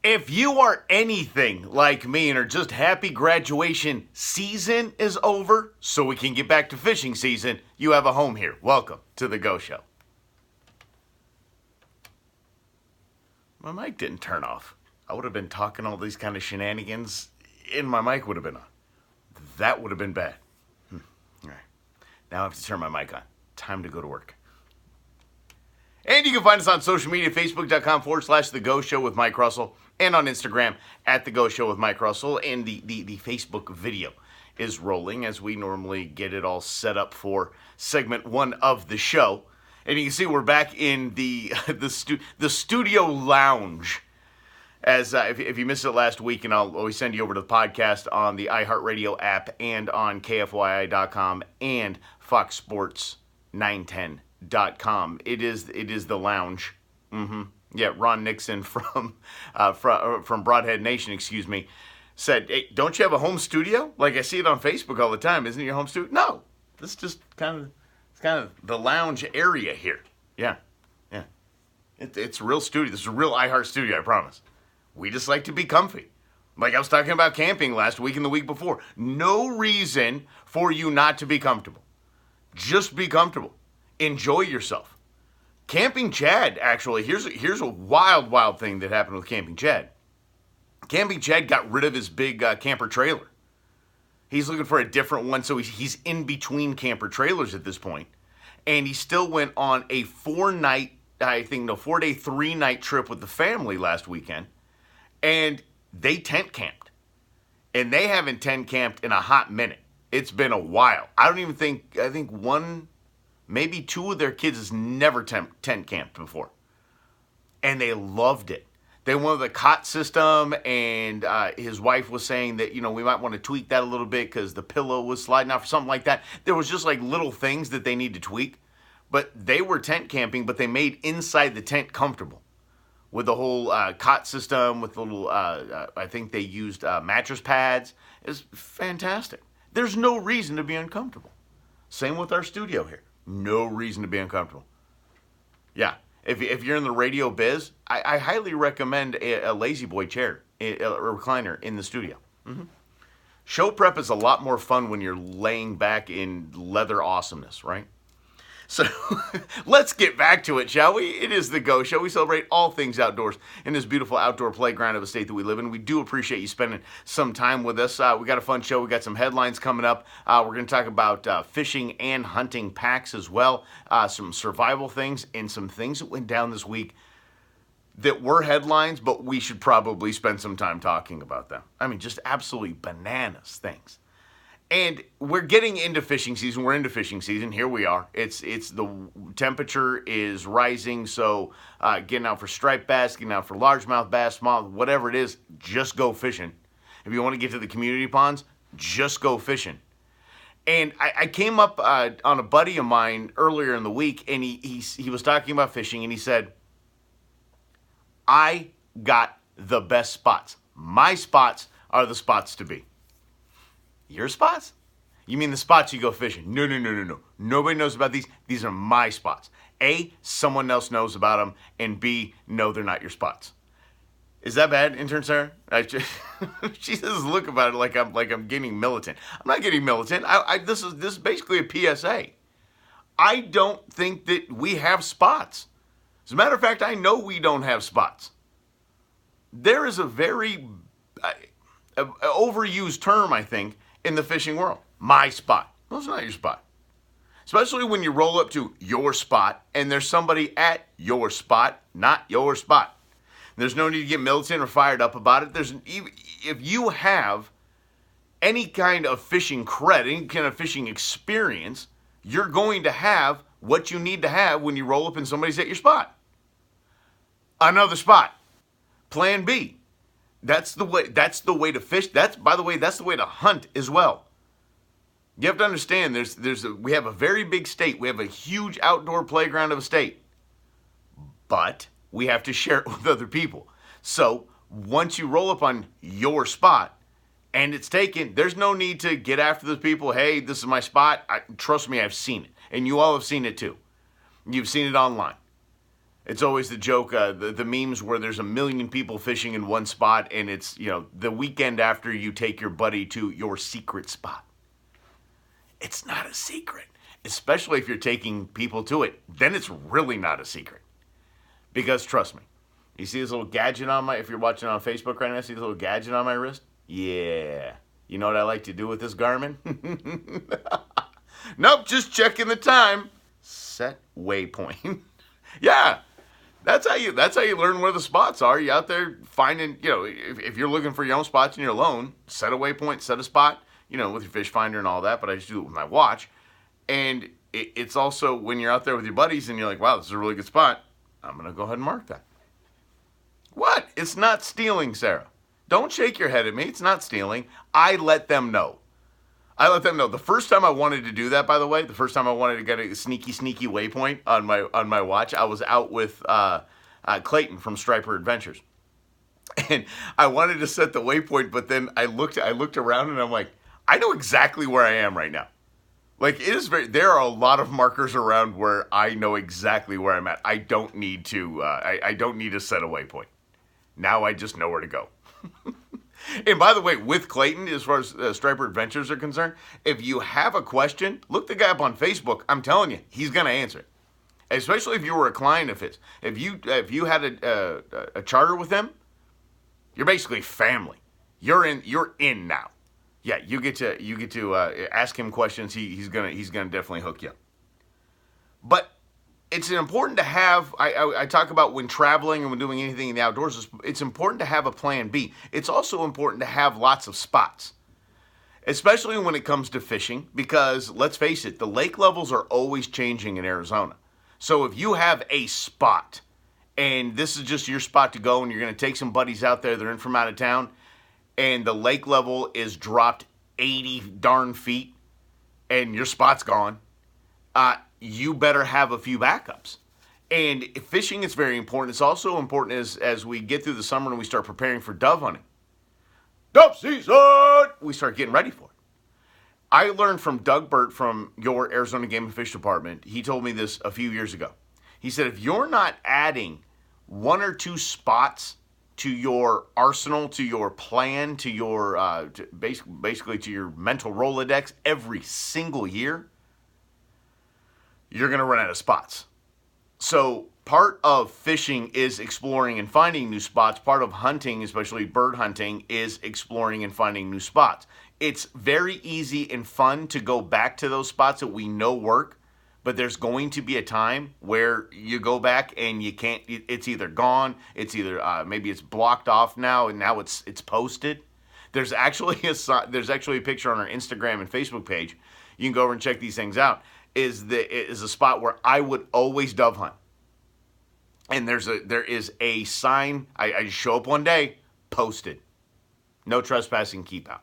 If you are anything like me and are just happy graduation season is over so we can get back to fishing season, you have a home here. Welcome to The Go Show. My mic didn't turn off. I would have been talking all these kind of shenanigans and my mic would have been on. That would have been bad. All right. Now I have to turn my mic on. Time to go to work. And you can find us on social media, facebook.com/The Go Show with Mike Russell, and on Instagram at The Go Show with Mike Russell. And the Facebook video is rolling as we normally get it all set up for segment one of the show. And you can see we're back in the studio lounge. As if you missed it last week, and I'll always send you over to the podcast on the iHeartRadio app and on KFYI.com and Fox Sports 910.com. It is the lounge. Yeah, Ron Nixon from Broadhead Nation, said, "Hey, don't you have a home studio? Like I see it on Facebook all the time. Isn't it your home studio?" No, this is just kind of the lounge area here. Yeah. It's a real studio. This is a real iHeart studio, I promise. We just like to be comfy. Like I was talking about camping last week and the week before. No reason for you not to be comfortable. Just be comfortable. Enjoy yourself. Camping Chad, actually, here's a wild thing that happened with Camping Chad. Camping Chad got rid of his big camper trailer. He's looking for a different one, so he's in between camper trailers at this point. And he still went on a 4-day, 3-night trip with the family last weekend. And they tent camped. And they haven't tent camped in a hot minute. It's been a while. I think one, maybe two of their kids has never tent camped before. And they loved it. They wanted the cot system, and his wife was saying that, we might want to tweak that a little bit because the pillow was sliding off or something like that. There was just like little things that they need to tweak. But they were tent camping, but they made inside the tent comfortable. With the whole cot system, with the little, I think they used mattress pads. It's fantastic. There's no reason to be uncomfortable. Same with our studio here. No reason to be uncomfortable. Yeah, if you're in the radio biz, I highly recommend a Lazy Boy chair, a recliner in the studio. Show prep is a lot more fun when you're laying back in leather awesomeness, right? So let's get back to it, shall we? It is The Go Show. We celebrate all things outdoors in this beautiful outdoor playground of a state that we live in. We do appreciate you spending some time with us. We got a fun show. We got some headlines coming up. We're going to talk about fishing and hunting packs as well, some survival things, and some things that went down this week that were headlines, but we should probably spend some time talking about them. I mean, just absolutely bananas things. And we're getting into fishing season. We're into fishing season. Here we are. It's the temperature is rising. So getting out for striped bass, getting out for largemouth bass, small, whatever it is, just go fishing. If you want to get to the community ponds, just go fishing. And I came up on a buddy of mine earlier in the week, and he was talking about fishing, and he said, "I got the best spots. My spots are the spots to be." Your spots? You mean the spots you go fishing? No. Nobody knows about these. These are my spots. A, someone else knows about them. And B, no, they're not your spots. Is that bad, intern Sarah? She says look about it like I'm getting militant. I'm not getting militant. This is basically a PSA. I don't think that we have spots. As a matter of fact, I know we don't have spots. There is a very overused term, I think, in the fishing world. My spot. Well, it's not your spot. Especially when you roll up to your spot and there's somebody at your spot, not your spot. There's no need to get militant or fired up about it. If you have any kind of fishing cred, any kind of fishing experience, you're going to have what you need to have when you roll up and somebody's at your spot. Another spot. Plan B. That's the way to fish. By the way, that's the way to hunt as well. You have to understand we have a very big state. We have a huge outdoor playground of a state. But we have to share it with other people. So once you roll up on your spot and it's taken, there's no need to get after those people. Hey, this is my spot. Trust me, I've seen it. And you all have seen it too. You've seen it online. It's always the joke, the memes where there's a million people fishing in one spot, and it's, the weekend after you take your buddy to your secret spot. It's not a secret, especially if you're taking people to it. Then it's really not a secret. Because trust me, you see this little gadget if you're watching on Facebook right now, see this little gadget on my wrist? Yeah. You know what I like to do with this Garmin? Nope, just checking the time. Set waypoint. Yeah. That's how you learn where the spots are. You out there finding, if you're looking for your own spots and you're alone, set a waypoint, set a spot, with your fish finder and all that, but I just do it with my watch. And it's also when you're out there with your buddies and you're like, wow, this is a really good spot, I'm going to go ahead and mark that. What? It's not stealing, Sarah. Don't shake your head at me. It's not stealing. I let them know. The first time I wanted to do that, by the way, the first time I wanted to get a sneaky waypoint on my watch, I was out with Clayton from Striper Adventures. And I wanted to set the waypoint, but then I looked around and I'm like, I know exactly where I am right now. Like, there are a lot of markers around where I know exactly where I'm at. I don't need to set a waypoint. Now I just know where to go. And by the way, with Clayton, as far as Striper Adventures are concerned, if you have a question, look the guy up on Facebook. I'm telling you, he's going to answer it. Especially if you were a client of his. If you had a charter with him, you're basically family. You're in now. Yeah, you get to ask him questions. He's gonna definitely hook you up. But it's important to have. I talk about when traveling and when doing anything in the outdoors. It's important to have a plan B. It's also important to have lots of spots, especially when it comes to fishing. Because let's face it, the lake levels are always changing in Arizona. So if you have a spot, and this is just your spot to go, and you're going to take some buddies out there, they're in from out of town, and the lake level is dropped 80 darn feet, and your spot's gone, you better have a few backups. And fishing is very important. It's also important as we get through the summer and we start preparing for dove hunting. Dove season! We start getting ready for it. I learned from Doug Burt from your Arizona Game and Fish Department. He told me this a few years ago. He said, if you're not adding one or two spots to your arsenal, to your plan, to your basically to your mental Rolodex every single year, you're going to run out of spots. So part of fishing is exploring and finding new spots. Part of hunting, especially bird hunting, is exploring and finding new spots. It's very easy and fun to go back to those spots that we know work, but there's going to be a time where you go back and you can't. It's either gone. It's either maybe it's blocked off now, and now it's posted. There's actually a picture on our Instagram and Facebook page. You can go over and check these things out. Is a spot where I would always dove hunt, and there is a sign. I just show up one day, posted, no trespassing, keep out.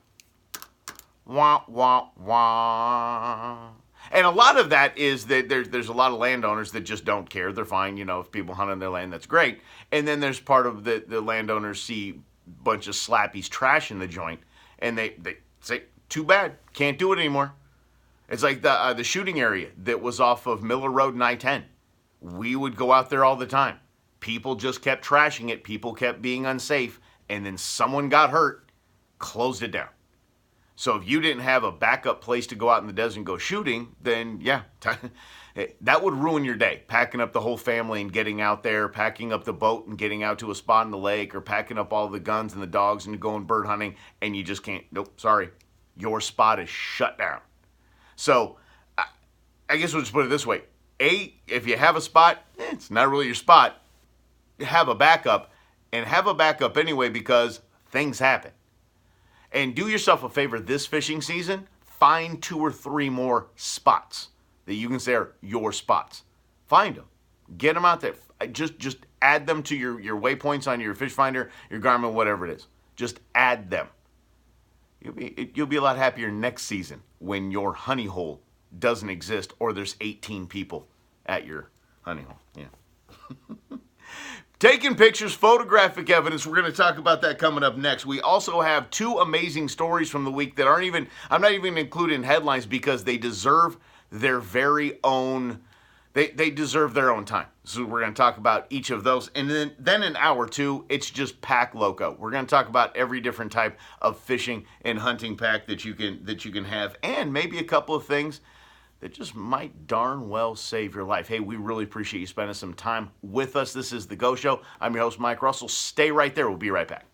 Wah wah wah. And a lot of that is that there's a lot of landowners that just don't care. They're fine, if people hunt on their land, that's great. And then there's part of the landowners see a bunch of slappies trash in the joint, and they say, too bad, can't do it anymore. It's like the shooting area that was off of Miller Road and I-10. We would go out there all the time. People just kept trashing it. People kept being unsafe. And then someone got hurt, closed it down. So if you didn't have a backup place to go out in the desert and go shooting, then yeah, that would ruin your day. Packing up the whole family and getting out there, packing up the boat and getting out to a spot in the lake, or packing up all the guns and the dogs and going bird hunting, and you just can't, nope, sorry. Your spot is shut down. So I guess we'll just put it this way. If you have a spot, it's not really your spot. Have a backup, and have a backup anyway, because things happen. And do yourself a favor this fishing season, find 2 or 3 more spots that you can say are your spots. Find them. Get them out there. Just add them to your waypoints on your fish finder, your Garmin, whatever it is. Just add them. You'll be a lot happier next season when your honey hole doesn't exist, or there's 18 people at your honey hole. Yeah. Taking pictures, photographic evidence. We're going to talk about that coming up next. We also have 2 amazing stories from the week that I'm not even including headlines, because they deserve their very own, they deserve their own time. So we're going to talk about each of those. And then in hour two, it's just pack loco. We're going to talk about every different type of fishing and hunting pack that you can have, and maybe a couple of things that just might darn well save your life. Hey, we really appreciate you spending some time with us. This is The Go Show. I'm your host, Mike Russell. Stay right there. We'll be right back.